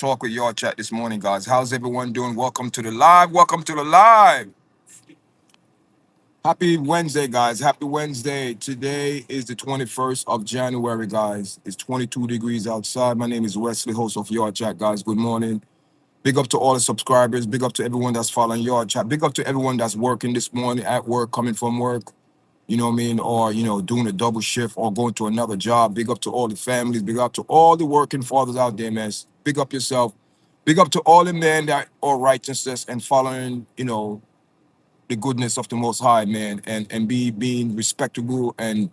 talk with y'all chat this morning, guys. How's everyone doing? Welcome to the live. Welcome to the live. Happy Wednesday, guys. Happy Wednesday. Today is the 21st of January, guys. It's 22 degrees outside. My name is Wesley, host of Yard Chat, guys. Good morning. Big up to all the subscribers. Big up to everyone that's following Yard Chat. Big up to everyone that's working this morning at work, coming from work. You know what I mean? Or, doing a double shift or going to another job. Big up to all the families. Big up to all the working fathers out there, man. Big up yourself. Big up to all the men that are righteousness and following, the goodness of the Most High, man, and being respectable and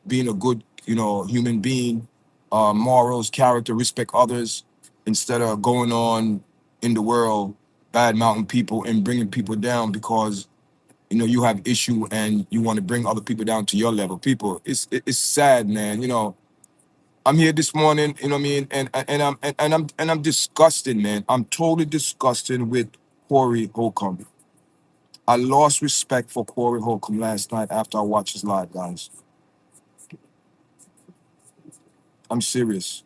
being a good, human being, morals, character, respect others, instead of going on in the world, bad mouthing people and bringing people down because you have issue and you want to bring other people down to your level. People, it's sad, man. I'm here this morning, you know what I mean, and I'm disgusted, man. I'm totally disgusted with Cory Holcomb. I lost respect for Cory Holcomb last night after I watched his live, guys. I'm serious.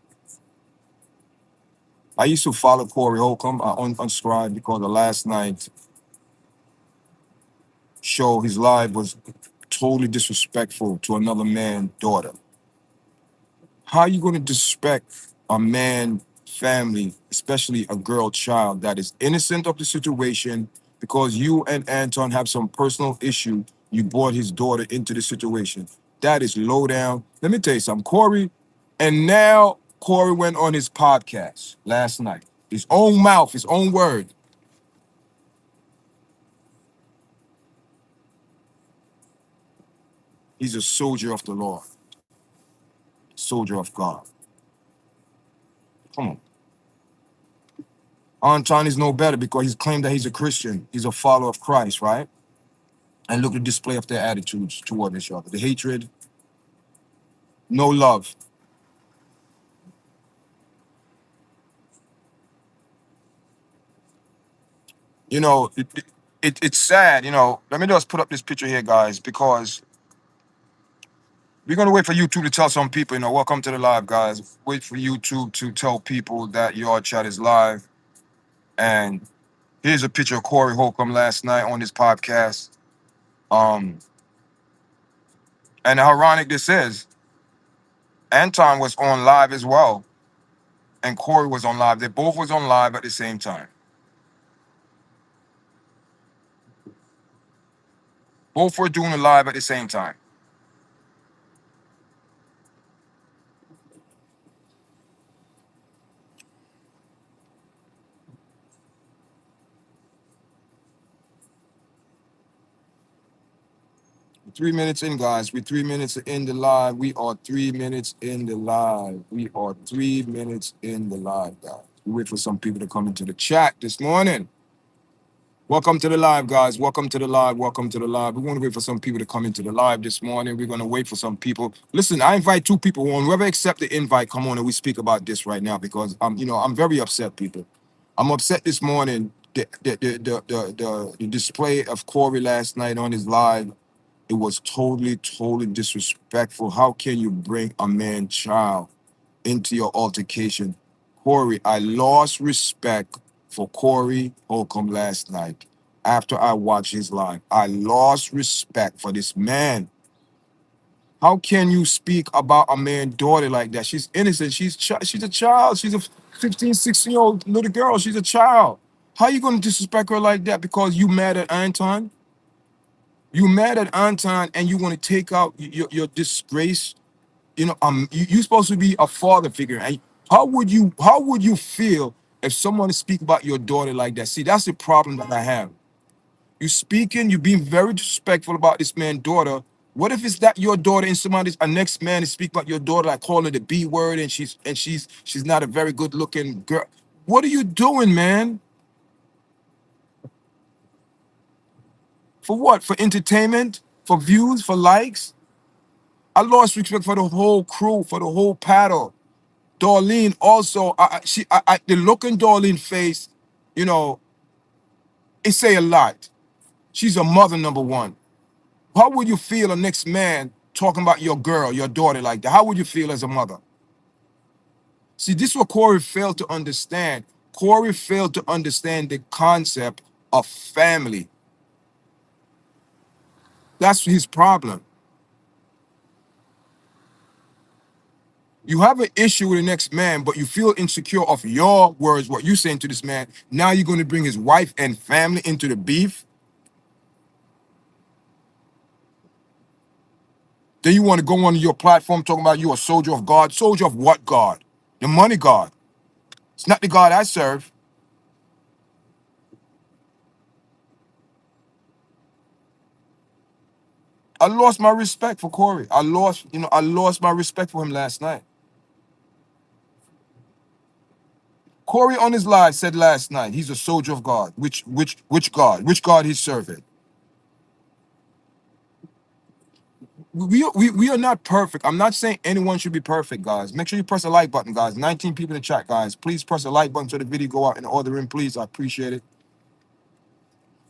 I used to follow Cory Holcomb. I unsubscribed because the last night show, his live was totally disrespectful to another man's daughter. How are you going to disrespect a man, family, especially a girl child that is innocent of the situation because you and Anton have some personal issue? You brought his daughter into the situation. That is low down. Let me tell you something, Cory. And now Cory went on his podcast last night. His own mouth, his own word. He's a soldier of the Lord, soldier of God. Come on. Anton is no better because he's claimed that he's a Christian. He's a follower of Christ, right? And look at the display of their attitudes toward each other. The hatred, no love. It's sad, Let me just put up this picture here, guys, because we're going to wait for YouTube to tell some people, welcome to the live, guys. Wait for YouTube to tell people that your chat is live. And here's a picture of Cory Holcomb last night on this podcast. Um, and how ironic this is, Anton was on live as well, and Cory was on live. They both was on live at the same time. Both were doing it live at the same time. 3 minutes in, guys. We're 3 minutes in the live. We are 3 minutes in the live. We are 3 minutes in the live, guys. We wait for some people to come into the chat this morning. Welcome to the live, guys. Welcome to the live. Welcome to the live. We want to wait for some people to come into the live this morning. We're going to wait for some people. Listen, I invite two people on. Whoever accept the invite, come on and we speak about this right now because I'm very upset, people. I'm upset this morning. The display of Cory last night on his live, it was totally, totally disrespectful. How can you bring a man child into your altercation? Cory, I lost respect for Cory Holcomb last night after I watched his live. I lost respect for this man. How can you speak about a man's daughter like that? She's innocent. She's a child. She's a 15, 16-year-old little girl. She's a child. How you going to disrespect her like that because you mad at Anton? You mad at Anton and you want to take out your disgrace. You're supposed to be a father figure. And how would you feel if someone speak about your daughter like that? See, that's the problem that I have. You speaking, you being very disrespectful about this man's daughter. What if it's that your daughter and somebody's a next man to speak about your daughter, like calling her the B word, and she's not a very good looking girl? What are you doing, man? For what? For entertainment? For views? For likes? I lost respect for the whole crew, for the whole paddle. Darlene also, the look in Darlene's face, you know, it say a lot. She's a mother, number one. How would you feel a next man talking about your girl, your daughter like that? How would you feel as a mother? See, this is what Cory failed to understand. Cory failed to understand the concept of family. That's his problem. You have an issue with the next man, but you feel insecure of your words, what you're saying to this man. Now you're going to bring his wife and family into the beef. Then you want to go on your platform talking about you a soldier of God. Soldier of what God? The money God. It's not the God I serve. I lost my respect for Cory. I lost my respect for him last night. Cory on his live said last night he's a soldier of God. Which God? Which God he's serving? We are not perfect. I'm not saying anyone should be perfect, guys. Make sure you press the like button, guys. 19 people in the chat, guys. Please press the like button so the video go out in order in, please. I appreciate it.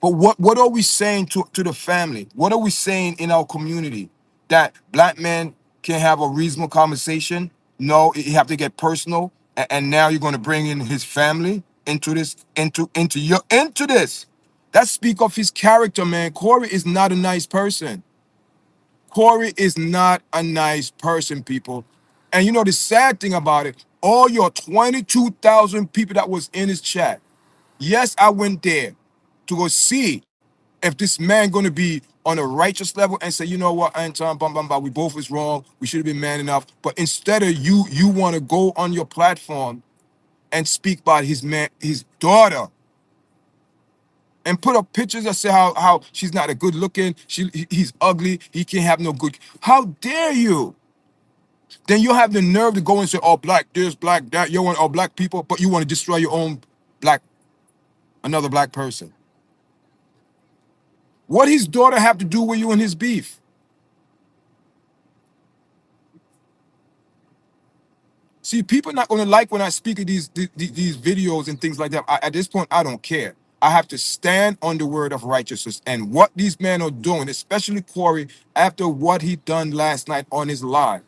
But what are we saying to the family? What are we saying in our community? That black men can have a reasonable conversation? No, you have to get personal. And now you're going to bring in his family into this, into this. That speak of his character, man. Cory is not a nice person. Cory is not a nice person, people. And you know the sad thing about it, all your 22,000 people that was in his chat. Yes, I went there to go see if this man going to be on a righteous level and say, you know what, Anton, bum, bum, bum, we both was wrong. We should have been man enough. But instead of you want to go on your platform and speak about his daughter, and put up pictures that say how she's not a good looking, he's ugly, he can't have no good. How dare you? Then you have the nerve to go and say, oh, black this, black that, you want all black people, but you want to destroy your own black, another black person. What his daughter have to do with you and his beef? See, people not going to like when I speak of these videos and things like that. At this point, I don't care. I have to stand on the word of righteousness. And what these men are doing, especially Cory, after what he done last night on his live,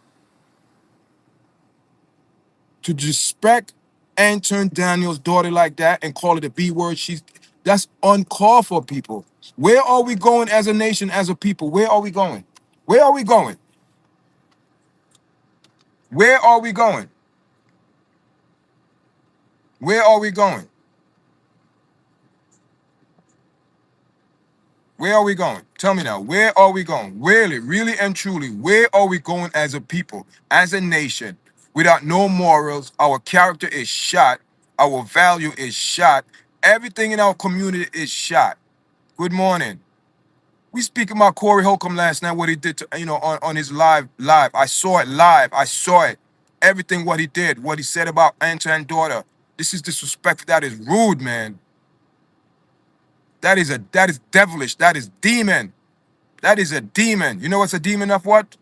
to disrespect Anton Daniel's daughter like that and call it a B word, that's uncalled for, people. Where are we going as a nation, as a people? Where are we going? Where are we going? Where are we going? Where are we going? Where are we going? Tell me now. Where are we going? Really, really and truly, where are we going as a people, as a nation? Without no morals, our character is shot, our value is shot, everything in our community is shot. Good morning. We speak about Cory Holcomb last night, what he did to, on his live. I saw it live. I saw it. Everything what he did, what he said about Anton's daughter. This is disrespectful. That is rude, man. That is devilish. That is demon. That is a demon. You know what's a demon of what?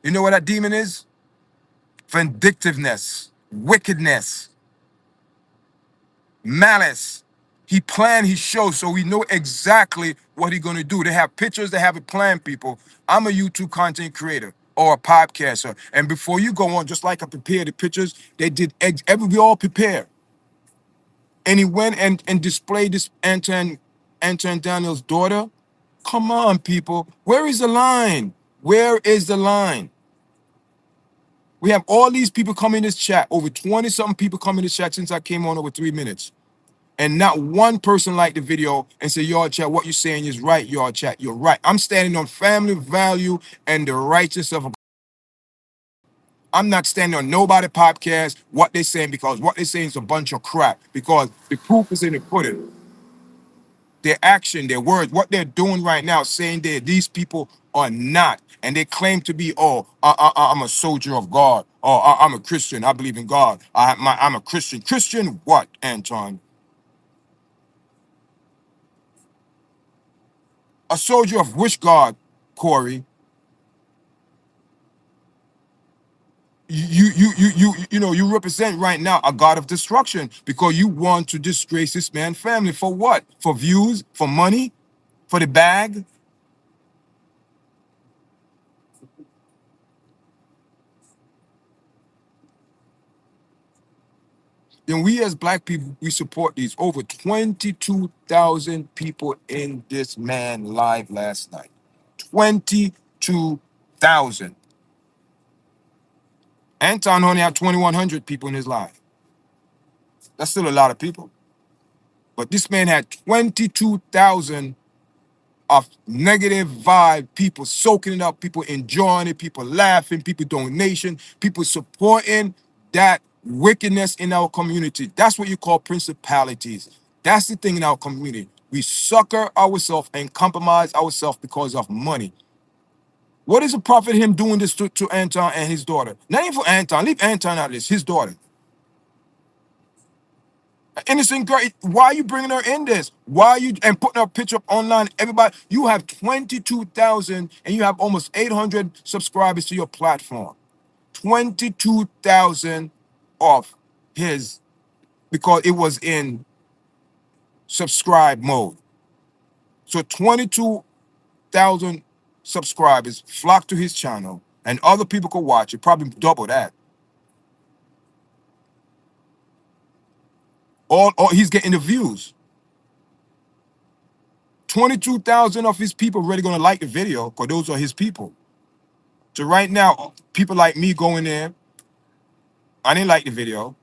You know what that demon is? Vindictiveness, wickedness, malice. He planned his show, so we know exactly what he's gonna do. They have pictures, they have it planned, people. I'm a YouTube content creator or a podcaster. And before you go on, just like I prepared the pictures, they did we all prepare. And he went and displayed this Anton Daniel's daughter. Come on, people. Where is the line? Where is the line? We have all these people come in this chat, over 20-something people come in this chat since I came on over 3 minutes. And not one person liked the video and said, YARDCHAT, what you're saying is right, YARDCHAT, you're right. I'm standing on family value and the righteousness of. I'm not standing on nobody podcast, what they're saying, because what they're saying is a bunch of crap. Because the proof is in the pudding. Their action, their words, what they're doing right now, saying that these people are not, and they claim to be, I'm a soldier of God, or I'm a Christian, I believe in God, I'm a Christian. Christian what, Anton? A soldier of which God, Cory? You represent right now a God of destruction because you want to disgrace this man's family for what? For views, for money, for the bag? then we as black people, we support these. Over 22,000 people in this man live last night. 22,000. Anton only had 2,100 people in his live. That's still a lot of people. But this man had 22,000 of negative vibe, people soaking it up, people enjoying it, people laughing, people donation, people supporting that wickedness in our community. That's what you call principalities. That's the thing in our community. We sucker ourselves and compromise ourselves because of money. What is the profit of him doing this to Anton and his daughter? Not even for Anton. Leave Anton out of this. His daughter. Innocent girl. Why are you bringing her in this? Why are you and putting her picture up online? Everybody, you have 22,000 and you have almost 800 subscribers to your platform. 22,000 off his because it was in subscribe mode. So 22,000 subscribers flock to his channel and other people could watch it, probably double that. All he's getting the views. 22,000 of his people really gonna like the video because those are his people. So right now, people like me going there, I didn't like the video,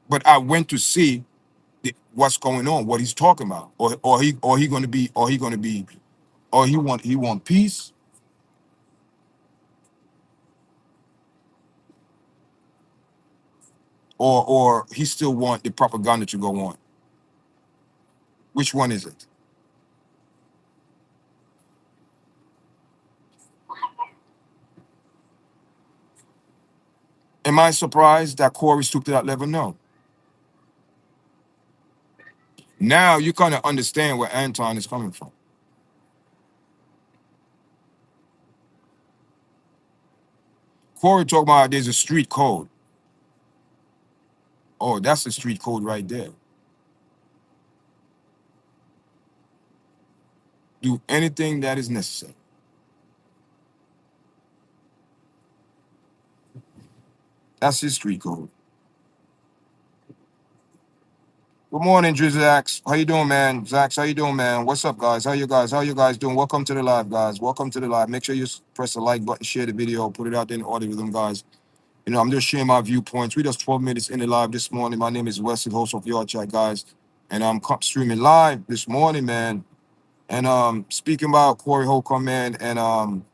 but I went to see what's going on, what he's talking about, or he want peace, or he still want the propaganda to go on. Which one is it? Am I surprised that Cory stooped to that level? No. Now you kind of understand where Anton is coming from. Cory talking about there's a street code. Oh, that's the street code right there. Do anything that is necessary. That's his street code. Good morning, Drizax. How you doing, man? Zax, how you doing, man? What's up, guys? How you guys? How you guys doing? Welcome to the live, guys. Welcome to the live. Make sure you press the like button, share the video, put it out there in the audio with them, guys. You know, I'm just sharing my viewpoints. We just 12 minutes in the live this morning. My name is Wesley, host of YARDCHAT, guys. And I'm streaming live this morning, man. And speaking about Cory Holcomb, man, and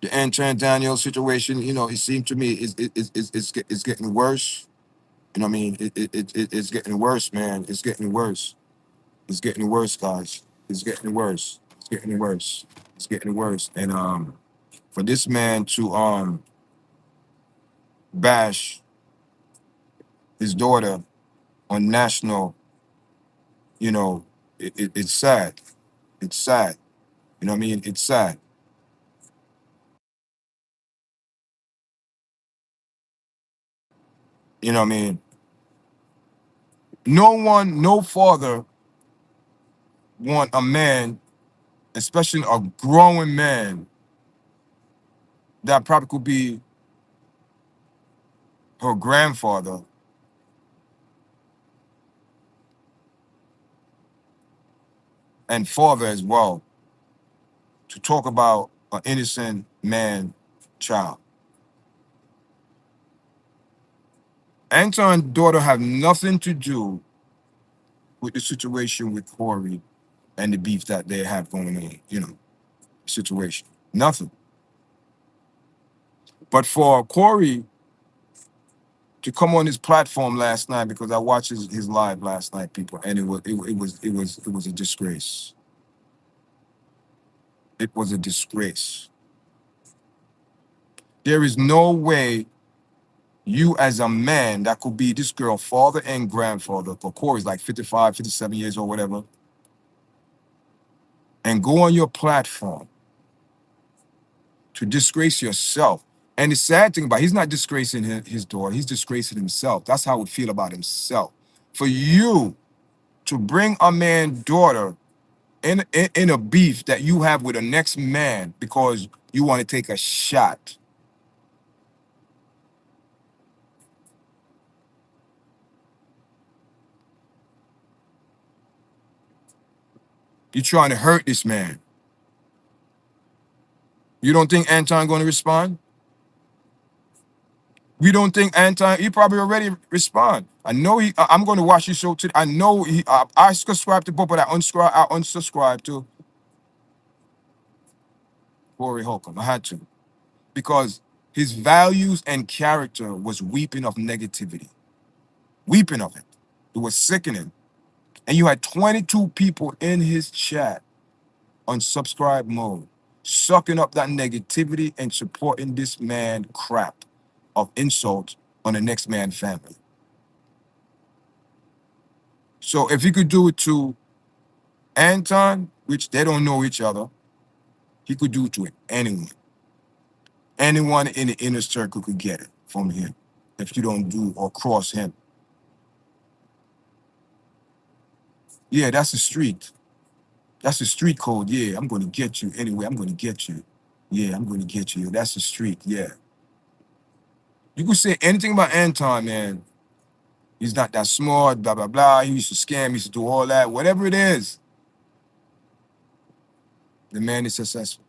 the Anton Daniel situation, you know, it seemed to me it's getting worse. You know what I mean? It's getting worse, man. It's getting worse. It's getting worse, guys. It's getting worse. It's getting worse. It's getting worse. And for this man to bash his daughter on national, you know, it's sad. It's sad. You know what I mean? It's sad. You know what I mean? No one, no father want a man, especially a growing man, that probably could be her grandfather and father as well, to talk about an innocent man child. Anton's daughter have nothing to do with the situation with Cory and the beef that they have going on, you know, situation. Nothing. But for Cory to come on his platform last night, because I watched his live last night, people, and it was a disgrace. It was a disgrace. There is no way you as a man that could be this girl father and grandfather, for Cory's like 55, 57 years or whatever, and go on your platform to disgrace yourself. And the sad thing about it, he's not disgracing his daughter, he's disgracing himself. That's how he would feel about himself. For you to bring a man's daughter in a beef that you have with the next man because You want to take a shot. You're trying to hurt this man. You don't think Anton going to respond? We don't think Anton, he probably already respond. I know I'm going to watch his show today. I know I subscribe to both, but I unsubscribe to Cory Holcomb. I had to. Because his values and character was weeping of negativity. Weeping of it. It was sickening. And you had 22 people in his chat on subscribe mode, sucking up that negativity and supporting this man crap of insult on the next man family. So if he could do it to Anton, which they don't know each other, he could do it to anyone. Anyone in the inner circle could get it from him if you don't do or cross him. Yeah, that's the street. That's the street code. Yeah, I'm going to get you anyway. I'm going to get you. Yeah, I'm going to get you. That's the street. Yeah. You could say anything about Anton, man. He's not that smart, blah, blah, blah. He used to scam, he used to do all that. Whatever it is, the man is successful.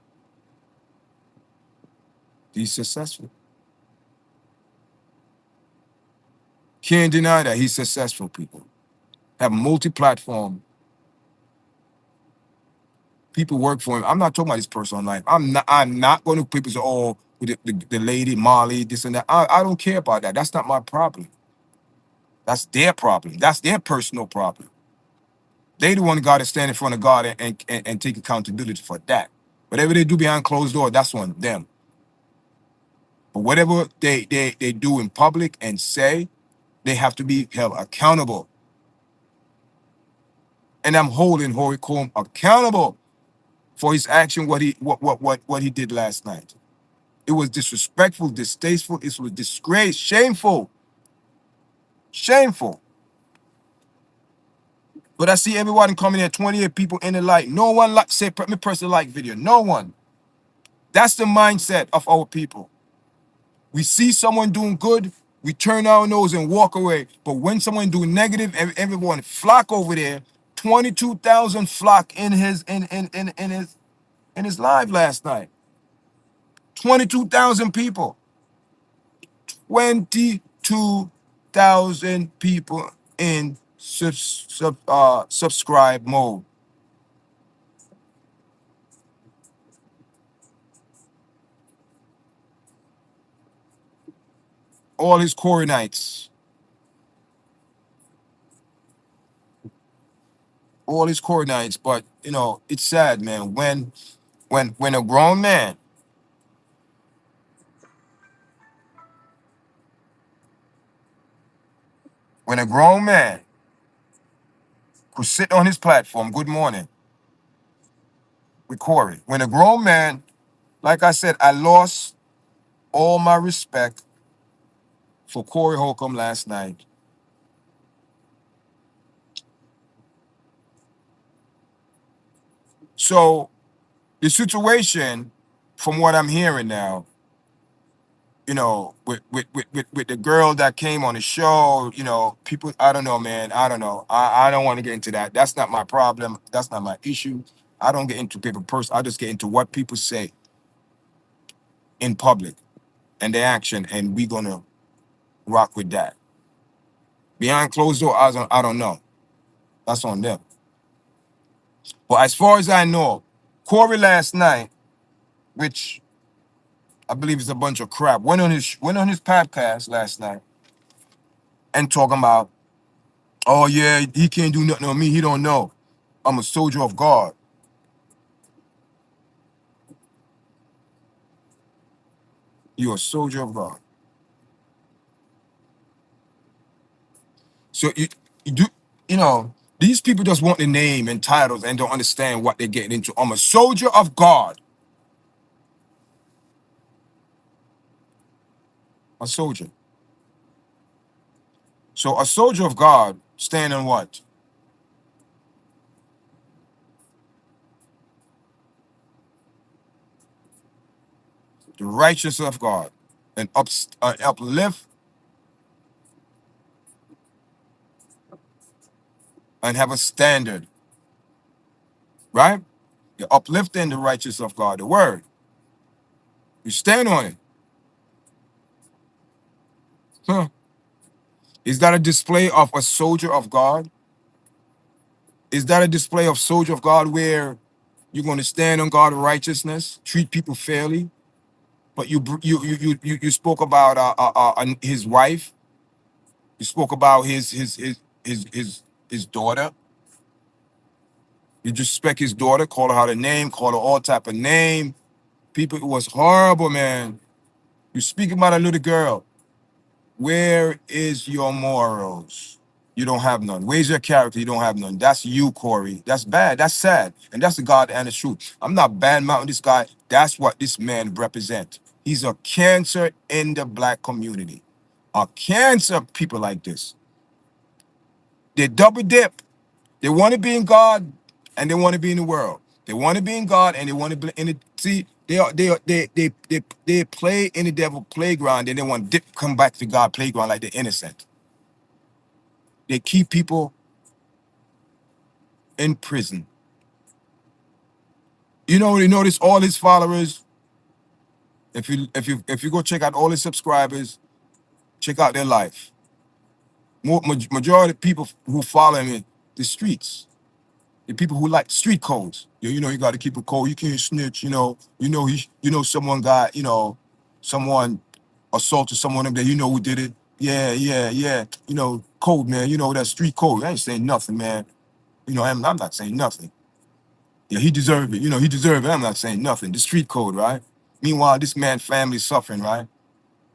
He's successful. Can't deny that he's successful, people. Have multi-platform. People work for him. I'm not talking about his personal life. I'm not going to people say, oh, the lady, Molly, this and that. I don't care about that. That's not my problem. That's their problem. That's their personal problem. They the one got to stand in front of God and take accountability for that. Whatever they do behind closed door, that's on them. But whatever they do in public and say, they have to be held accountable. And I'm holding Cory Holcomb accountable for his action, what he did last night. It was disrespectful, distasteful, it was disgrace, shameful. Shameful. But I see everyone coming here, 28 people in the light. No one like say me press the like video. No one. That's the mindset of our people. We see someone doing good, we turn our nose and walk away. But when someone doing negative, everyone flock over there. 22,000 flock in his live last night. 22,000 people. 22,000 people in subscribe mode. All his Cory nights. All his Cory nights. But it's sad, man. When a grown man, when a grown man could sit on his platform, good morning, with Cory. When a grown man, like I said, I lost all my respect for Cory Holcomb last night. So the situation, from what I'm hearing now, with the girl that came on the show, people, I don't know, man. I don't know. I don't want to get into that. That's not my problem. That's not my issue. I don't get into people person. I just get into what people say in public and their action, and we gonna rock with that. Behind closed door, I don't know. That's on them. But as far as I know, Cory last night, which I believe is a bunch of crap, went on his podcast last night and talking about, oh yeah, he can't do nothing on me. He don't know. I'm a soldier of God. You're a soldier of God. So you do, these people just want the name and titles and don't understand what they're getting into. I'm a soldier of God. A soldier. So a soldier of God stand on what? the righteousness of God, and uplift and have a standard, right? You're uplifting the righteousness of God, the word. You stand on it. Huh. Is that a display of a soldier of God? Is that a display of soldier of God where you're going to stand on God's righteousness, treat people fairly? But you spoke about his wife. You spoke about his daughter. You disrespect his daughter, call her out a name, call her all type of name. People, it was horrible, man. You speaking about a little girl. Where is your morals? You don't have none. Where's your character? You don't have none. That's you, Corey. That's bad. That's sad. And that's the God and the truth. I'm not bad mouthing this guy. That's what this man represents. He's a cancer in the black community. A cancer, people like this. They double dip. They want to be in God and they want to be in the world. They want to be in God and they want to be in it. See, they play in the devil playground and they want to dip, come back to God playground like they're innocent. They keep people in prison. You notice all his followers. If you go check out all his subscribers, check out their life. Majority of people who follow him in the streets. The people who like street codes. You got to keep a code. You can't snitch. Someone got, someone assaulted someone up there. You know who did it. Yeah, yeah, yeah. Code, man. That street code. I ain't saying nothing, man. I'm not saying nothing. Yeah, he deserved it. He deserved it. I'm not saying nothing. The street code, right? Meanwhile, this man's family suffering, right?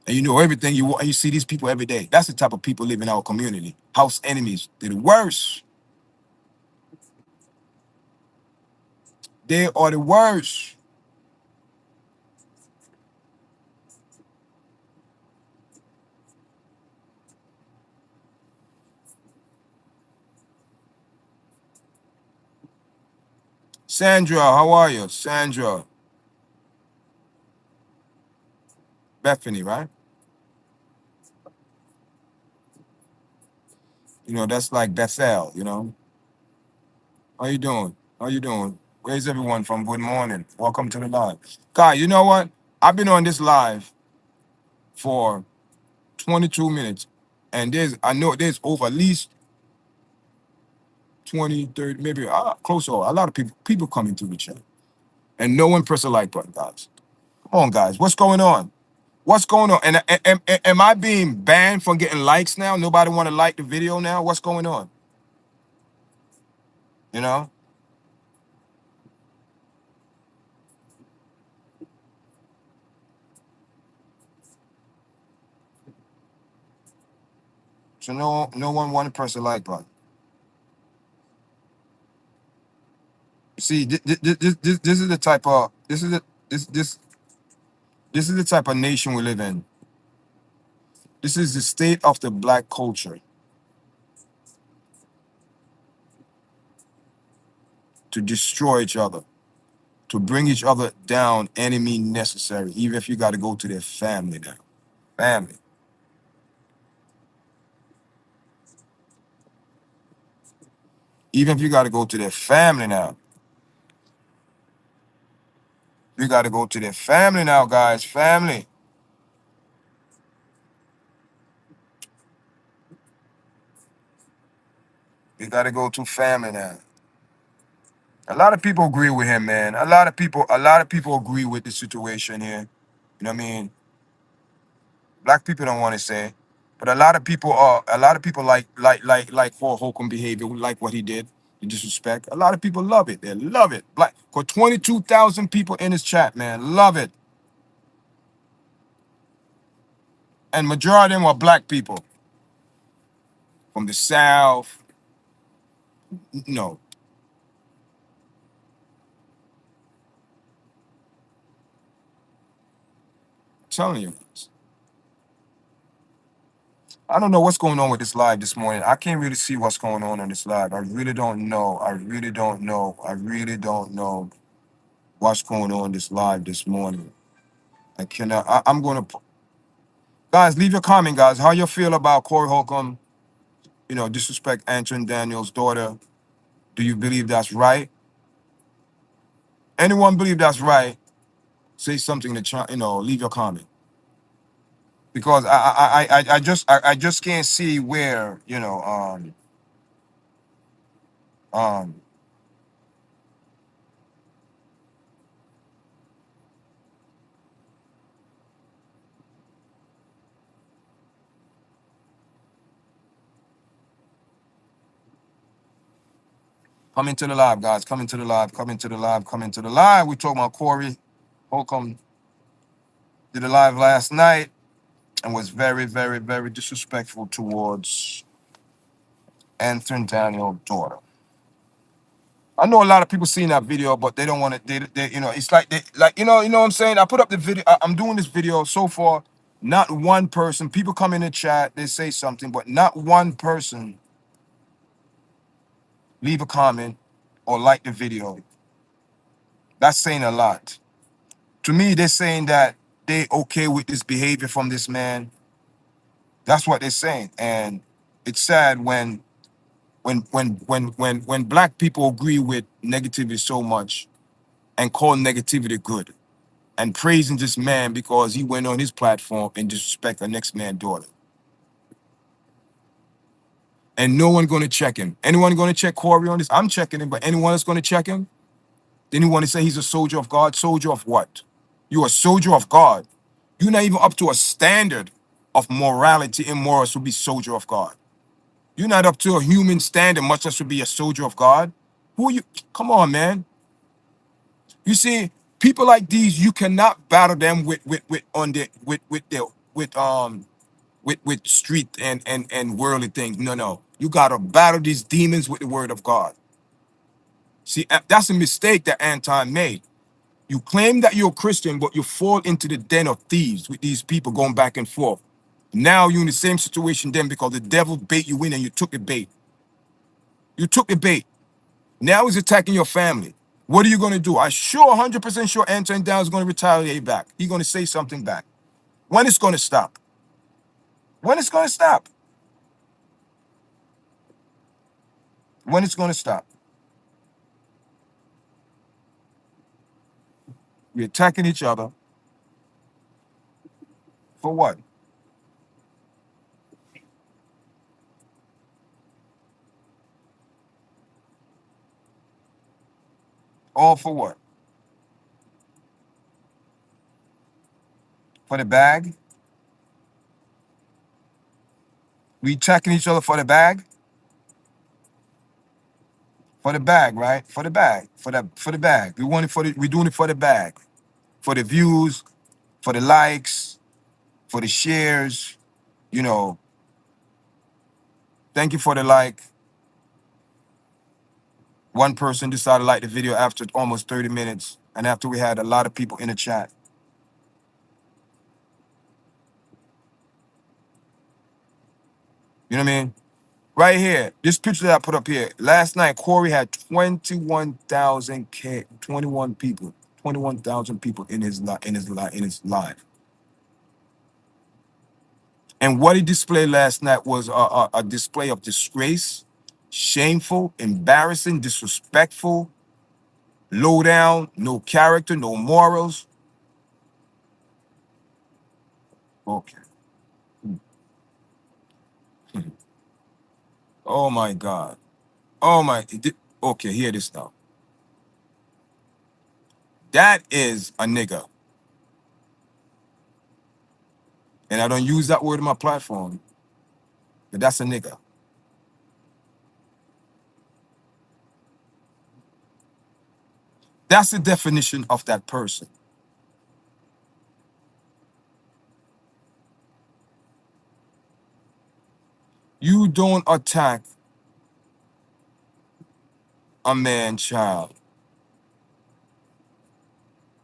And you know everything you want. And you see these people every day. That's the type of people live in our community. House enemies. They're the worst. They are the worst. Sandra, how are you? Sandra, Bethany, right? That's like Bethel. How you doing? How you doing? Where's everyone from? Good morning. Welcome to the live. Guy, you know what? I've been on this live for 22 minutes. And I know there's over at least 20, 30, maybe close to a lot of people coming to the chat. And no one press a like button, guys. Come on, guys. What's going on? What's going on? And am I being banned from getting likes now? Nobody want to like the video now? What's going on? You know? So no one want to press the like button. See, this is the type of this is the type of nation we live in. This is the state of the black culture to destroy each other, to bring each other down any mean necessary, even if you got to go to their family now. Family. Even if you got to go to their family now. You got to go to their family now, guys. Family. You got to go to family now. A lot of people agree with him, man. A lot of people agree with the situation here. You know what I mean? Black people don't want to say, but a lot of people like Cory Holcomb behavior, like what he did, the disrespect. A lot of people love it. They love it. Black for 22,000 people in his chat, man, love it. And majority of them are black people from the South. No, I'm telling you. I don't know what's going on with this live this morning. I can't really see what's going on this live. I really don't know. I really don't know. I really don't know what's going on this live this morning. I cannot. I'm going to, guys, leave your comment, guys. How you feel about Cory Holcomb, disrespect Anthony Daniels' daughter? Do you believe that's right? Anyone believe that's right? Say something to leave your comment. Because I just can't see where, um come into the live, guys. Come into the live, come into the live, come into the live. We talking about Cory Holcomb did a live last night and was very, very, very disrespectful towards Anthony Daniel's daughter. I know a lot of people seen that video, but they don't want to. It's like what I'm saying. I put up the video. I'm doing this video so far. Not one person. People come in the chat. They say something, but not one person leave a comment or like the video. That's saying a lot. To me, they're saying that they okay with this behavior from this man. That's what they're saying, and it's sad when black people agree with negativity so much and call negativity good and praising this man because he went on his platform and disrespect the next man's daughter. And no one going to check him. Anyone going to check Cory on this? I'm checking him, but anyone that's going to check him? Then you want to say he's a soldier of God? Soldier of what? You're a soldier of God. You're not even up to a standard of morality and morals to be soldier of God. You're not up to a human standard, much less to be a soldier of God. Who are you? Come on, man. You see, people like these, you cannot battle them with on the with their with street and worldly things. No. You gotta battle these demons with the word of God. See, that's a mistake that Anton made. You claim that you're a Christian, but you fall into the den of thieves with these people going back and forth. Now you're in the same situation then because the devil bait you in and you took the bait. You took the bait. Now he's attacking your family. What are you going to do? I'm sure, 100% sure Anton Down is going to retaliate back. He's going to say something back. When it's going to stop? When it's going to stop? When it's going to stop? We're attacking each other. For what? All for what? For the bag? We attacking each other for the bag? For the bag, right? For the bag. For the bag. We want it for the we're doing it for the bag. For the views, for the likes, for the shares, you know. Thank you for the like. One person decided to like the video after almost 30 minutes, and after we had a lot of people in the chat. You know what I mean? Right here, this picture that I put up here. Last night, Cory had 21 people, 21,000 people in his live. And what he displayed last night was a display of disgrace, shameful, embarrassing, disrespectful, low down, no character, no morals. Okay. Oh my God. Oh my. Okay, hear this now. That is a nigga. And I don't use that word in my platform, but that's a nigga. That's the definition of that person. You don't attack a man child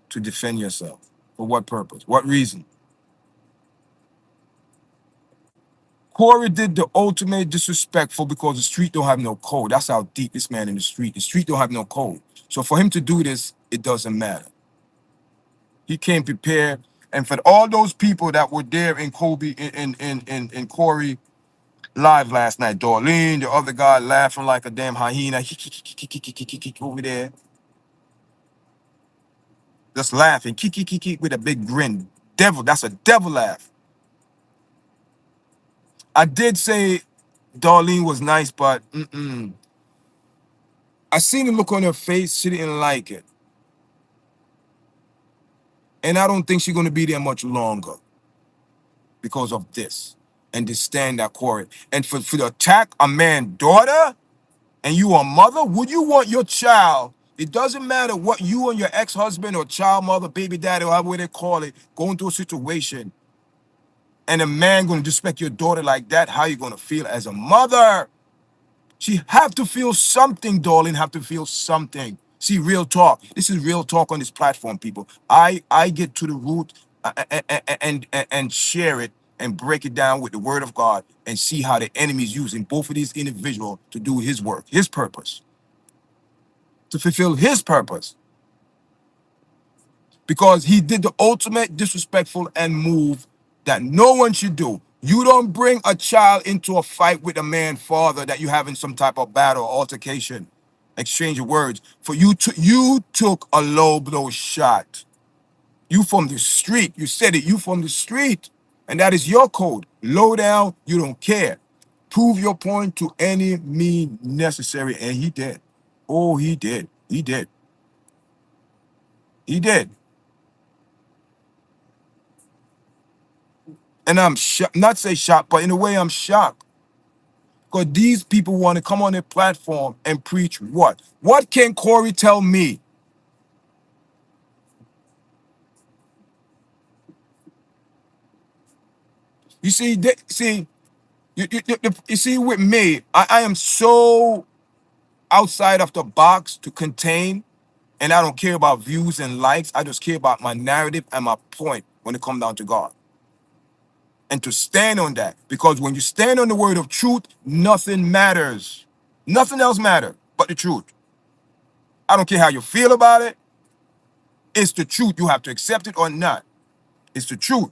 to defend yourself. For what purpose? What reason? Cory did the ultimate disrespectful because the street don't have no code. That's how deep this man in the street. The street don't have no code. So for him to do this, it doesn't matter. He came prepared. And for all those people that were there in Kobe in Corey live last night, Darlene, the other guy laughing like a damn hyena over there, just laughing, with a big grin. Devil, that's a devil laugh. I did say Darlene was nice, but I seen the look on her face. She didn't like it. And I don't think she's going to be there much longer because of this. And to stand that Corey. And for the attack a man's daughter, and you a mother, would you want your child, it doesn't matter what you and your ex-husband or child mother, baby daddy, or however they call it, going through a situation, and a man going to disrespect your daughter like that, how you going to feel as a mother? She have to feel something, darling, have to feel something. See, real talk. This is real talk on this platform, people. I get to the root and share it and break it down with the word of God and see how the enemy is using both of these individuals to do his work, his purpose, to fulfill his purpose. Because he did the ultimate disrespectful and move that no one should do. You don't bring a child into a fight with a man father that you having some type of battle or altercation, exchange of words. For you took a low blow shot. You from the street. You said it. You from the street, and that is your code. Low down. You don't care. Prove your point to any means necessary, and he did. Oh, he did. He did. He did. And I'm shocked, not say shocked, but in a way I'm shocked. Because these people want to come on their platform and preach what? What can Corey tell me? You see, you see, with me, I am so outside of the box to contain, and I don't care about views and likes. I just care about my narrative and my point when it comes down to God. And to stand on that. Because when you stand on the word of truth, nothing matters. Nothing else matters but the truth. I don't care how you feel about it. It's the truth. You have to accept it or not. It's the truth.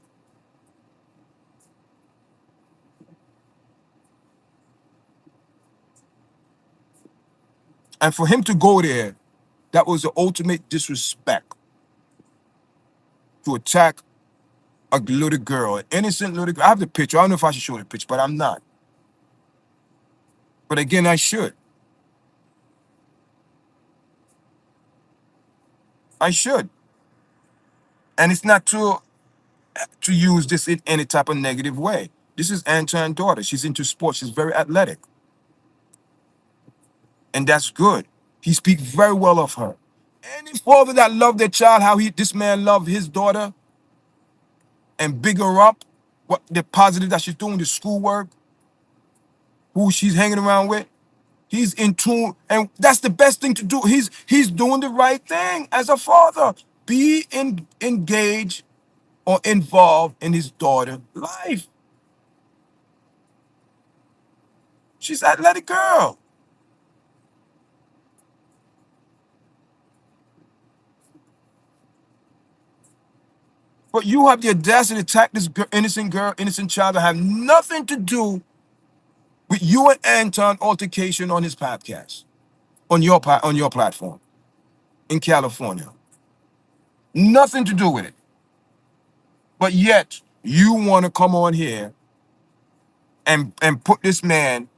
And for him to go there, that was the ultimate disrespect to attack a little girl, an innocent little girl. I have the picture. I don't know if I should show the picture, but I'm not. But again, I should. I should. And it's not to use this in any type of negative way. This is Anton's daughter. She's into sports. She's very athletic. And that's good. He speaks very well of her. Any father that loved their child, how this man loved his daughter, and bigger up what the positive that she's doing, the schoolwork, who she's hanging around with. He's in tune, and that's the best thing to do. He's doing the right thing as a father. Be engaged or involved in his daughter's life. She's an athletic girl. But you have the audacity to attack this girl, innocent child that have nothing to do with you and Anton altercation on his podcast, on your platform in California. Nothing to do with it. But yet you want to come on here and put this man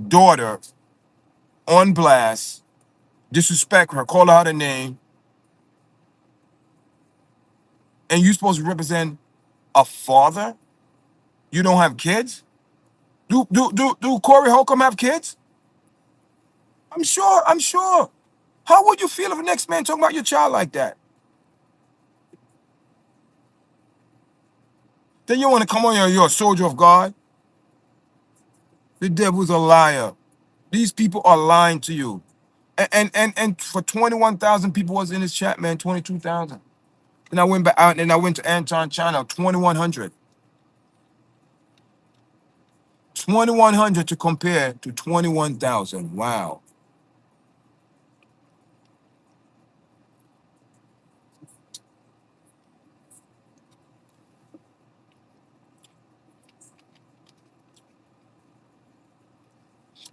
daughter on blast, disrespect her, call her out a name, and you're supposed to represent a father? You don't have kids? Do Cory Holcomb have kids? I'm sure, I'm sure. How would you feel if the next man talking about your child like that? Then you want to come on here, you're a soldier of God? The devil's a liar. These people are lying to you. And for 21,000 people was in this chat, man, 22,000. And I went back out and I went to Anton China, 2,100. 2,100 to compare to 21,000. Wow.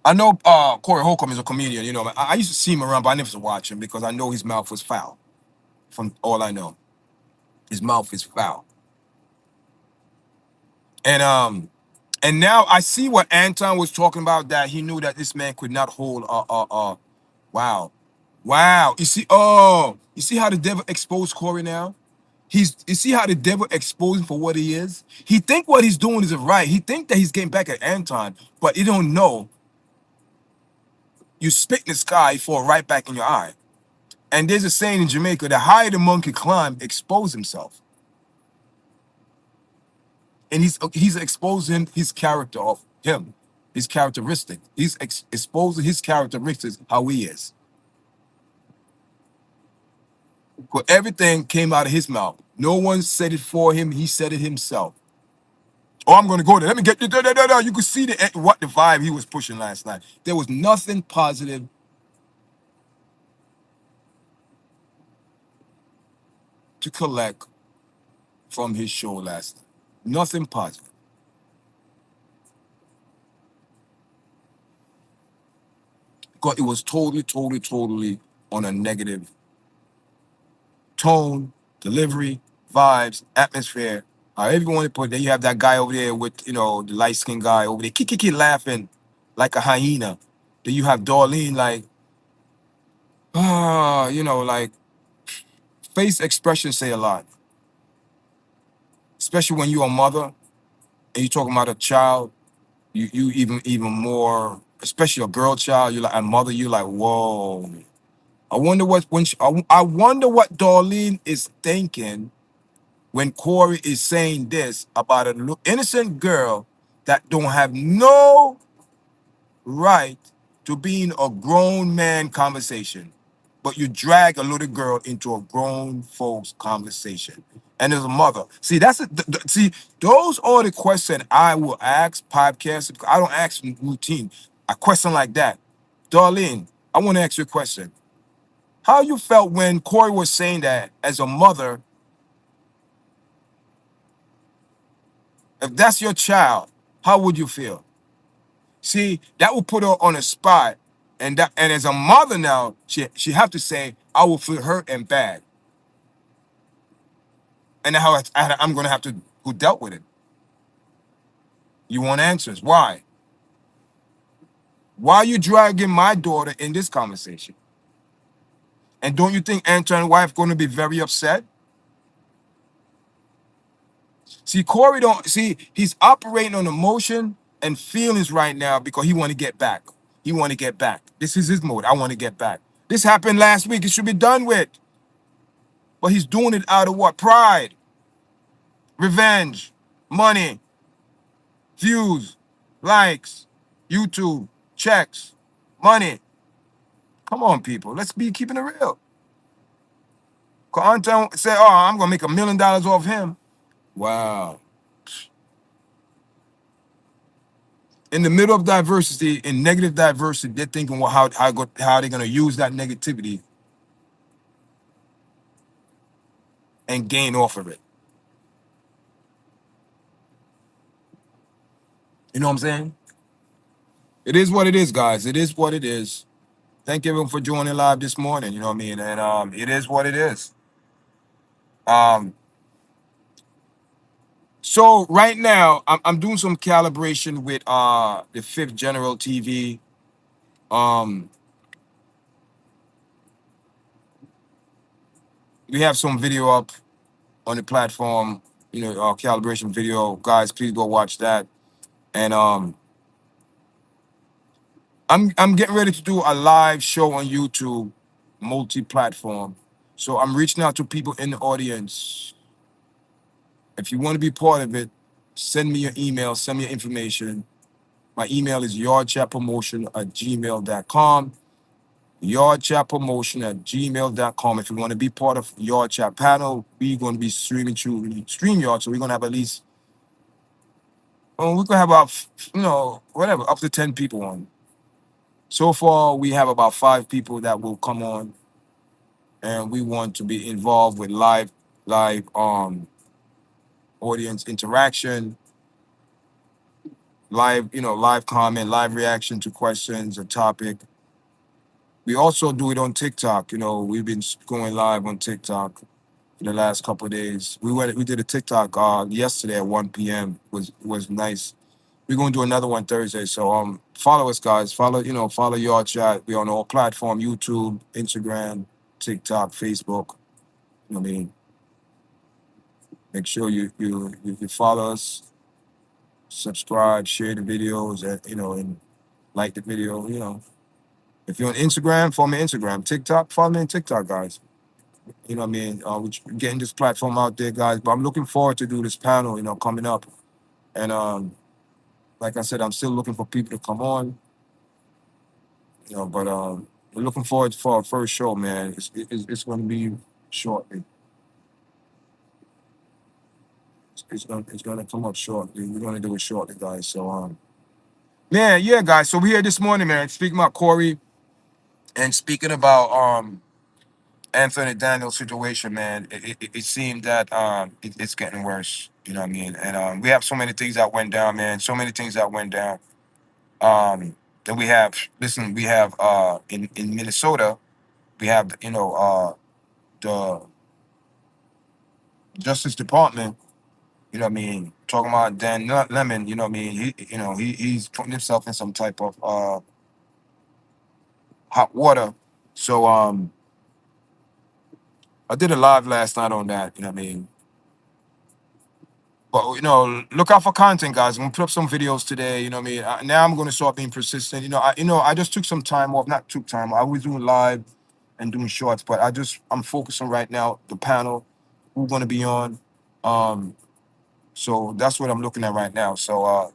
I know Cory Holcomb is a comedian. You know, I used to see him around, but I never used to watch him because I know his mouth was foul. From all I know, his mouth is foul. And now I see what Anton was talking about, that he knew that this man could not hold wow. Wow. You see how the devil exposed Corey now? You see how the devil exposed him for what he is? He think what he's doing is right. He think that he's getting back at Anton, but he don't know you spit in the sky, he fall right back in your eye. And there's a saying in Jamaica, the higher the monkey climb, expose himself. And he's exposing his character of him, his characteristic. He's exposing his characteristics, how he is. Because everything came out of his mouth. No one said it for him. He said it himself. Oh, I'm going to go there. Let me get you. Da, da, da, da. You could see what the vibe he was pushing last night. There was nothing positive to collect from his show last night. Nothing positive. Because it was totally, totally, totally on a negative tone, delivery, vibes, atmosphere. However you want to put it. Then you have that guy over there with, the light skinned guy over there, keep laughing like a hyena. Then you have Darlene like, like face expressions say a lot, especially when you're a mother and you're talking about a child. You even more, especially a girl child. You're like a mother. You're like, whoa. I wonder what Darlene is thinking when Corey is saying this about an innocent girl that don't have no right to be in a grown man conversation, but you drag a little girl into a grown folks conversation. And as a mother, see, see, those are the questions I will ask podcasts. I don't ask in routine. A question like that. Darlene, I want to ask you a question. How you felt when Corey was saying that as a mother, if that's your child, how would you feel? See, that will put her on a spot. And as a mother now, she have to say, I will feel hurt and bad. And how I'm gonna have to who dealt with it. You want answers. Why? Why are you dragging my daughter in this conversation? And don't you think Antoine's wife gonna be very upset? See, Corey don't see he's operating on emotion and feelings right now because he want to get back. He want to get back. This is his mode. I want to get back. This happened last week. It should be done with. But he's doing it out of what? Pride, revenge, money, views, likes, YouTube, checks, money. Come on, people. Let's be keeping it real. Anton said, oh, I'm gonna make $1 million off him. Wow. In the middle of diversity, in negative diversity, they're thinking, well, how they're gonna use that negativity and gain off of it. You know what I'm saying? It is what it is, guys. It is what it is. Thank everyone for joining live this morning. You know what I mean? And it is what it is. Um, so right now, I'm doing some calibration with the Fifth General TV. Um, we have some video up on the platform. Calibration video, guys. Please go watch that. And I'm getting ready to do a live show on YouTube, multi-platform. So I'm reaching out to people in the audience. If you want to be part of it, send me your email, send me your information. My email is yardchatpromotion@gmail.com. Yardchatpromotion@gmail.com. If you want to be part of Yard Chat panel, we're going to be streaming through StreamYard. So we're going to have at least, we're going to have about, whatever, up to 10 people on. So far, we have about 5 people that will come on, and we want to be involved with live audience interaction. live, live comment, live reaction to questions, a topic. We also do it on TikTok. We've been going live on TikTok for the last couple of days. We did a TikTok yesterday at 1 p.m. Was nice. We're gonna do another one Thursday. So follow us guys. Follow Yard Chat. We're on all platform, YouTube, Instagram, TikTok, Facebook. I mean, make sure you follow us, subscribe, share the videos, and like the video. If you're on Instagram, follow me on Instagram. TikTok, follow me on TikTok, guys. What I mean? We're getting this platform out there, guys. But I'm looking forward to do this panel, coming up. And like I said, I'm still looking for people to come on, but we're looking forward for our first show, man. It's going to be shortly. It's gonna come up shortly. We're gonna do it shortly, guys. So man, yeah, guys. So we're here this morning, man. Speaking about Cory and speaking about Anthony Daniels situation, man. It seemed that it's getting worse. You know what I mean? And we have so many things that went down, man. So many things that went down. Then we have listen. We have in Minnesota. We have the Justice Department. You know what I mean? Talking about Dan Lemon. You know what I mean? He's putting himself in some type of hot water. So I did a live last night on that. You know what I mean? But look out for content, guys. I'm gonna put up some videos today. You know what I mean? Now I'm gonna start being persistent. I just took some time off. Not took time. I was doing live and doing shorts, but I'm focusing right now the panel who's gonna be on. Um, so that's what I'm looking at right now. So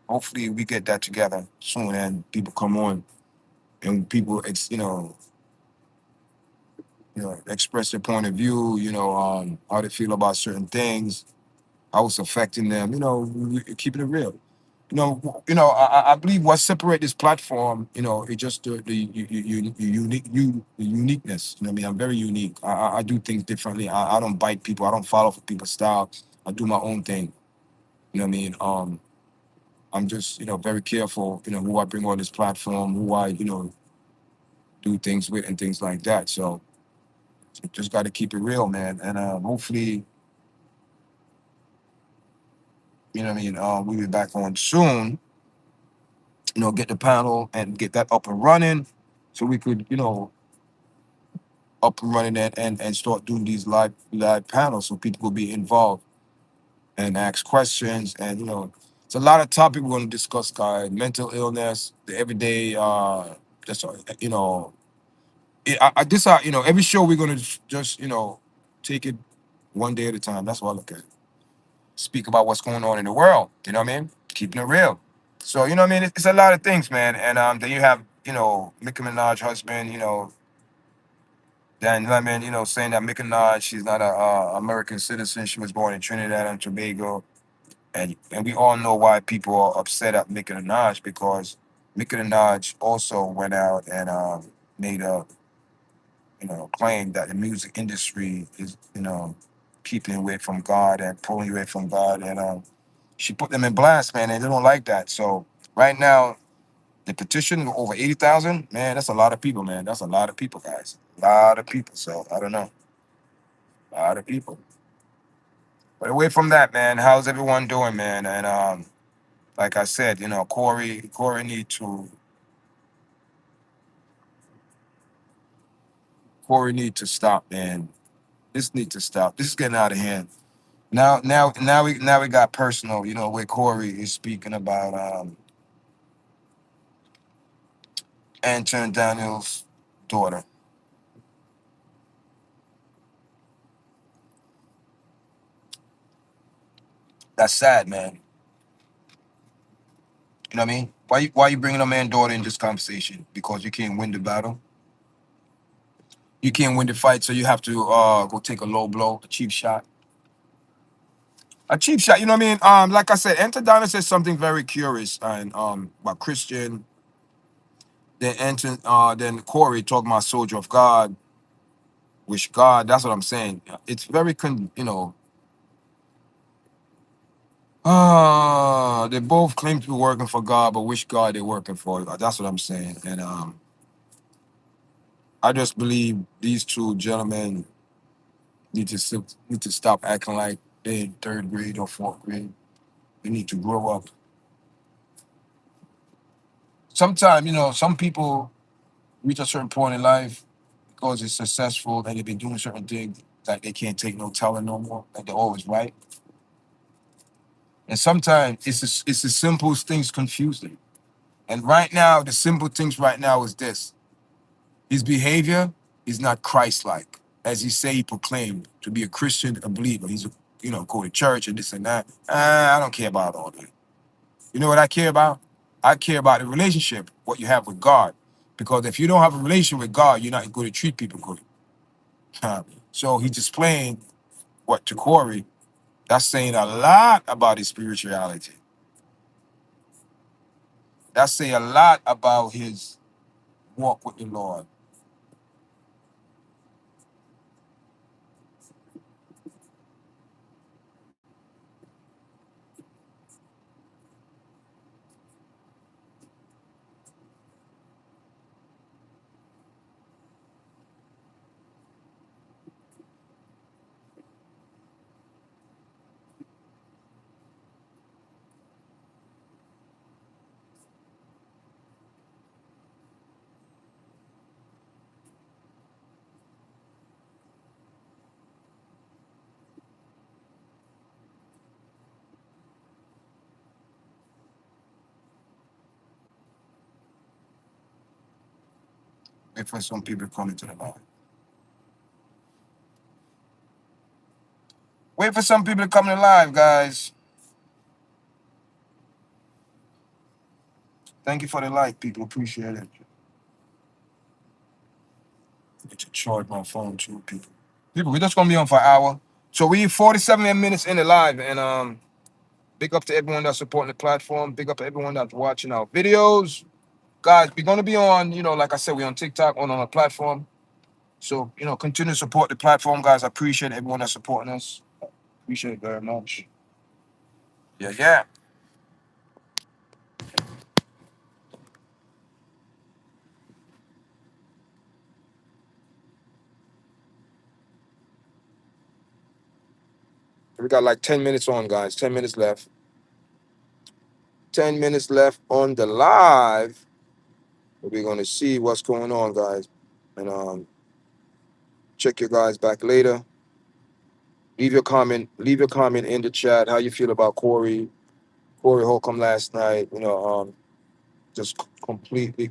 hopefully we get that together soon and people come on and people express their point of view. How they feel about certain things, how it's affecting them. Keeping it real. I believe what separates this platform, it's just the uniqueness. You know what I mean? I'm very unique. I do things differently. I don't bite people. I don't follow for people's style. I do my own thing. You know what I mean? I'm just, very careful, who I bring on this platform, who I, do things with and things like that. So just got to keep it real, man. And hopefully, what I mean, we'll be back on soon, get the panel and get that up and running so we could, up and running and start doing these live panels so people will be involved and ask questions. And, it's a lot of topic we're going to discuss, guys. Mental illness, the everyday, that's, this, every show we're going to just, take it one day at a time. That's what I look at. Speak about what's going on in the world. You know what I mean? Keeping it real. So, you know what I mean? It's a lot of things, man. And then you have, Nicki Minaj husband, Dan Lemon, saying that Nicki Minaj, she's not a American citizen. She was born in Trinidad and Tobago. And we all know why people are upset at Nicki Minaj because Nicki Minaj also went out and made a, claim that the music industry is, keeping away from God and pulling away from God. And she put them in blast, man, and they don't like that. So right now, the petition over 80,000, man, that's a lot of people, man. That's a lot of people, guys. A lot of people. So I don't know. A lot of people. But away from that, man, how's everyone doing, man? And like I said, Corey need to stop, man. This need to stop. This is getting out of hand. Now we got personal, where Corey is speaking about Anton Daniels' daughter. That's sad, man. You know what I mean? Why you bringing a man daughter in this conversation? Because you can't win the battle. You can't win the fight, so you have to go take a low blow, a cheap shot. A cheap shot, you know what I mean? Like I said, Anton Daniels said something very curious and about Christian. Then Corey talking about soldier of God, wish God. That's what I'm saying. It's very They both claim to be working for God, but which God they're working for? That's what I'm saying. And I just believe these two gentlemen need to stop acting like they're in third grade or fourth grade. They need to grow up. Sometimes, some people reach a certain point in life because it's successful and they've been doing certain things that they can't take no telling no more, that they're always right. And sometimes it's the simplest things confuse them. And right now, the simple things right now is this. His behavior is not Christ-like. As he say, he proclaimed to be a Christian, a believer. He's, go to church and this and that. I don't care about all that. You know what I care about? I care about the relationship, what you have with God. Because if you don't have a relationship with God, you're not going to treat people good. So he's displaying what to Cory. That's saying a lot about his spirituality. That's saying a lot about his walk with the Lord. Wait for some people coming to the live. Wait for some people to come to the live, guys. Thank you for the like, people. Appreciate it. I need to charge my phone too, people. People, we're just gonna be on for an hour. So we 47 minutes in the live, and big up to everyone that's supporting the platform. Big up to everyone that's watching our videos. Guys, we're gonna be on, like I said, we're on TikTok, on a platform. So, continue to support the platform, guys. I appreciate everyone that's supporting us. Appreciate it very much. Yeah, yeah. We got like 10 minutes on, guys. 10 minutes left. 10 minutes left on the live. We're gonna see what's going on, guys. And check your guys back later. Leave your comment. Leave your comment in the chat. How you feel about Cory Holcomb last night? Just completely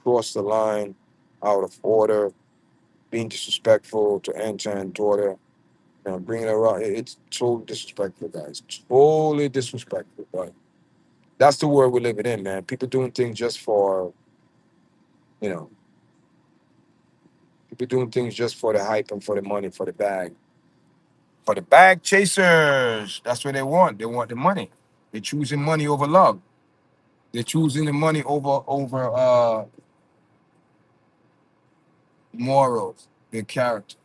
crossed the line, out of order, being disrespectful to Anton's daughter. Bringing her up. It's totally disrespectful, guys. Totally disrespectful. But that's the world we're living in, man. People doing things just for, you know, people doing things just for the hype and for the money, for the bag. For the bag chasers, that's what they want. They want the money. They're choosing money over love. They're choosing the money over morals, their character.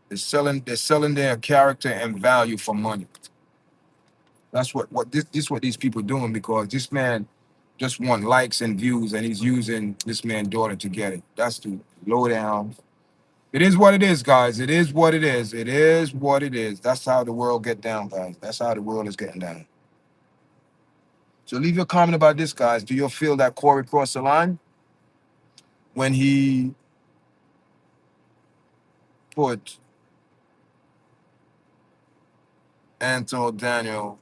They're selling their character and value for money. That's what what these people doing, because this man just want likes and views, and he's using this man's daughter to get it. That's the lowdown. It is what it is, guys. It is what it is. It is what it is. That's how the world get down, guys. That's how the world is getting down. So leave your comment about this, guys. Do you feel that Cory crossed the line when he put Anton Daniel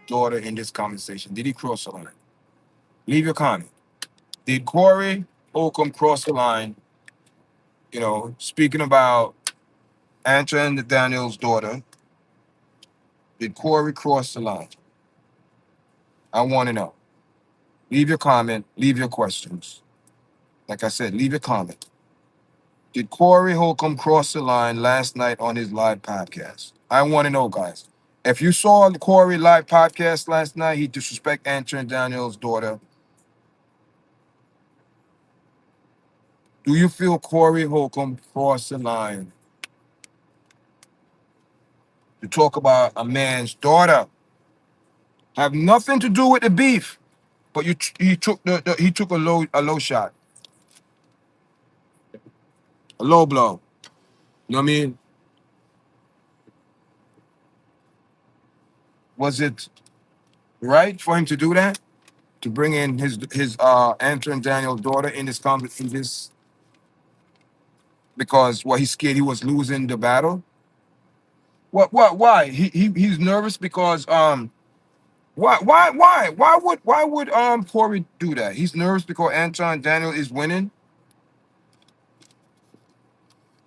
daughter in this conversation? Did he cross the line? Leave your comment. Did Cory Holcomb cross the line? Speaking about Anton Daniel's daughter, did Cory cross the line? I want to know. Leave your comment. Leave your questions. Like I said, leave your comment. Did Cory Holcomb cross the line last night on his live podcast? I want to know, guys. If you saw the Cory live podcast last night, he disrespect Anton Daniel's daughter. Do you feel Cory Holcomb crossed the line to talk about a man's daughter? Have nothing to do with the beef. But he took he took a low shot, a low blow. You know what I mean? Was it right for him to do that? To bring in his Anthony Daniel daughter in in this because he's scared he was losing the battle. What why? He's nervous because why would Corey do that? He's nervous because Anton Daniel is winning.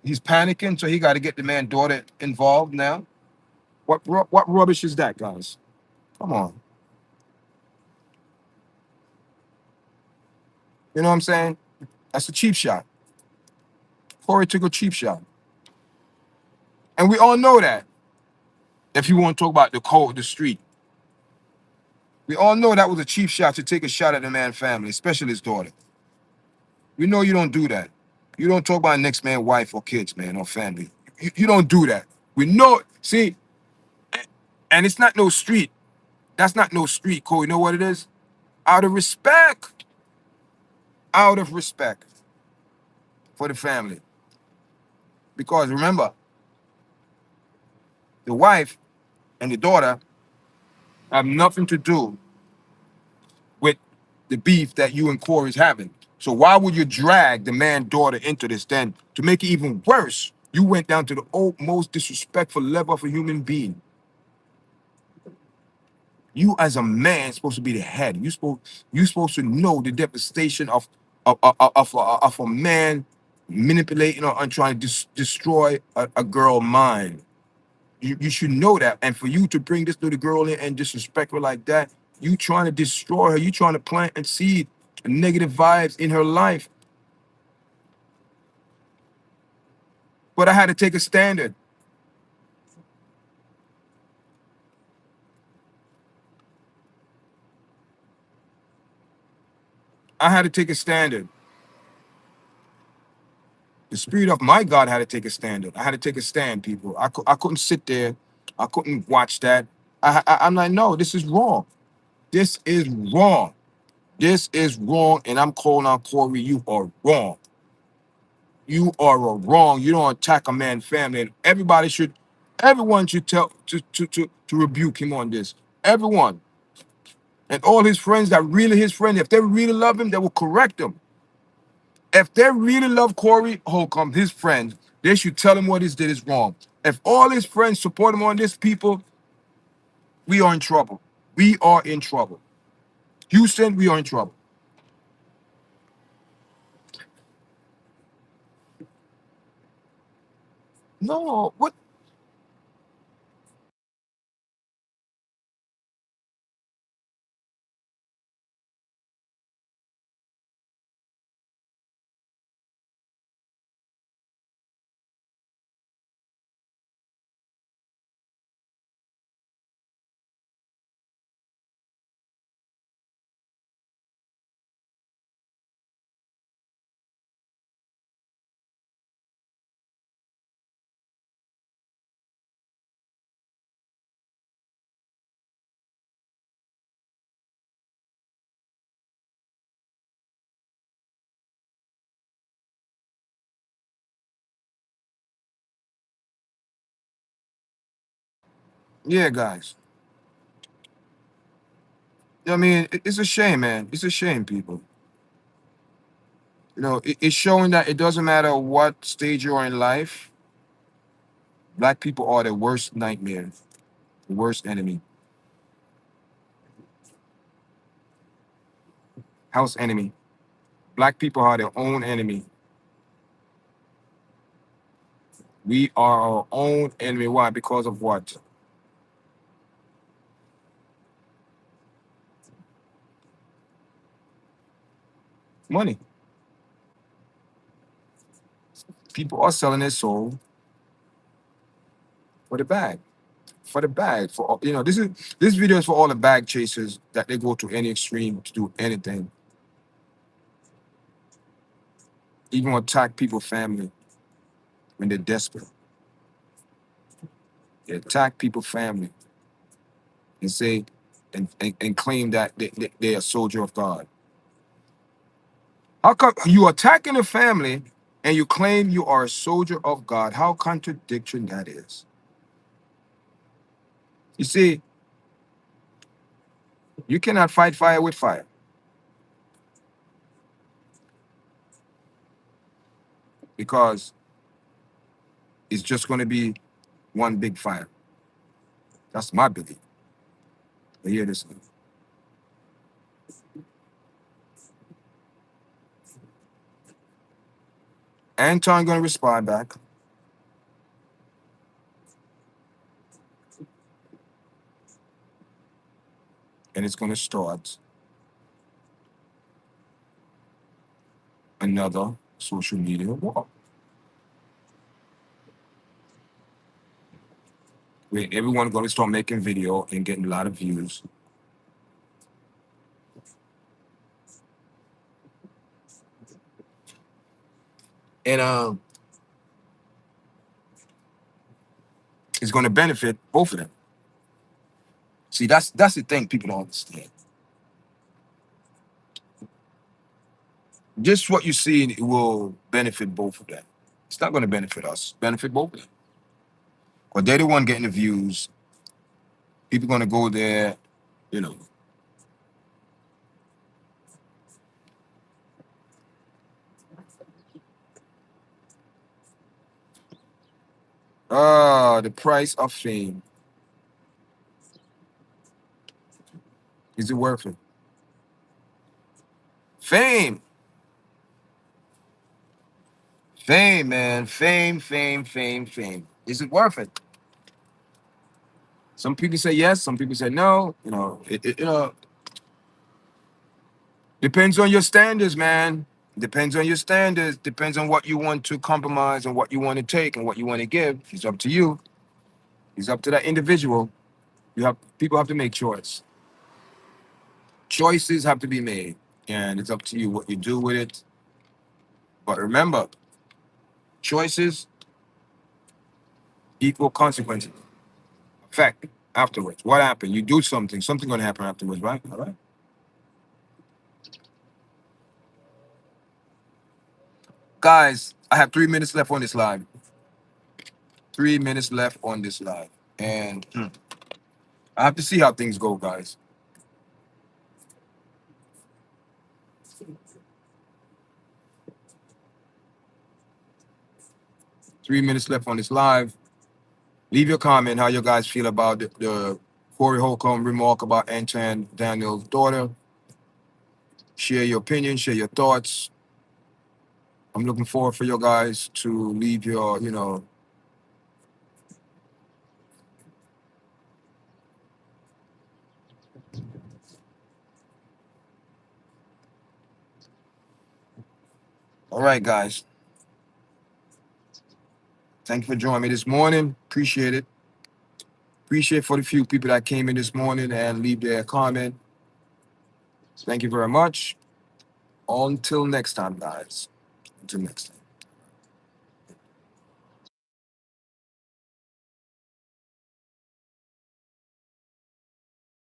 He's panicking, so he got to get the man daughter involved now. What rubbish is that, guys? Come on, you know what I'm saying? That's a cheap shot. Corey took a cheap shot, and we all know that. If you want to talk about the street, we all know that was a cheap shot to take a shot at the man's family, especially his daughter. We know you don't do that. You don't talk about next man's wife or kids, man, or family. You don't do that. We know. See, and it's not no street. That's not no street, Corey. You know what it is? Out of respect. Out of respect for the family. Because remember, the wife and the daughter have nothing to do with the beef that you and Corey's having. So why would you drag the man daughter into this? Then to make it even worse, you went down to the most disrespectful level of a human being. You as a man supposed to be the head. You supposed to know the devastation of a man manipulating or trying to destroy a girl mind. You should know that. And for you to bring this little girl in and disrespect her like that, you trying to destroy her. You trying to plant and seed negative vibes in her life. But I had to take a standard. I had to take a standard. The spirit of my God had to take a standard. I had to take a stand, people. I couldn't sit there. I couldn't watch that. I'm like, no, this is wrong. This is wrong. This is wrong. And I'm calling on Corey. You are wrong. You are wrong. You don't attack a man's family. And everyone should tell to rebuke him on this. Everyone. And all his friends that really his friend, if they really love him, they will correct him. If they really love Cory Holcomb, his friend, they should tell him what he did is wrong. If all his friends support him on this, people, we are in trouble. We are in trouble. Houston, we are in trouble. No, what? Yeah, guys. I mean, it's a shame, man. It's a shame, people. It's showing that it doesn't matter what stage you're in life, black people are the worst nightmare, the worst enemy, house enemy. Black people are their own enemy. We are our own enemy. Why? Because of what? Money. People are selling their soul for the bag. For the bag. This video is for all the bag chasers that they go to any extreme to do anything, even attack people, family when they're desperate. They attack people, family, and say and claim that they're a soldier of God. How come you attacking a family and you claim you are a soldier of God? How contradictory that is. You see, you cannot fight fire with fire, because it's just going to be one big fire. That's my belief. But hear this. Anton going to respond back, and it's going to start another social media war, where everyone's going to start making video and getting a lot of views. And it's going to benefit both of them. See, that's the thing people don't understand. Just what you see, it will benefit both of them. It's not going to benefit us, benefit both of them. But they're the one getting the views. People going to go there, you know. The price of fame. Is it worth it? Fame. Fame, man. Fame, fame, fame, fame. Is it worth it? Some people say yes, some people say no. Depends on your standards, man. Depends on your standards. Depends on what you want to compromise and what you want to take and what you want to give. It's up to you. It's up to that individual. People have to make choice. Choices have to be made, and it's up to you what you do with it. But remember, choices equal consequences. Effect afterwards. What happened? You do something. Something gonna happen afterwards, right? All right. Guys, I have 3 minutes left on this live. 3 minutes left on this live. And I have to see how things go, guys. 3 minutes left on this live. Leave your comment how you guys feel about the Cory Holcomb remark about Anton Daniel's daughter. Share your opinion, share your thoughts. I'm looking forward for you guys to leave your. All right, guys. Thank you for joining me this morning. Appreciate it. Appreciate for the few people that came in this morning and leave their comment. Thank you very much. Until next time, guys. Until next time.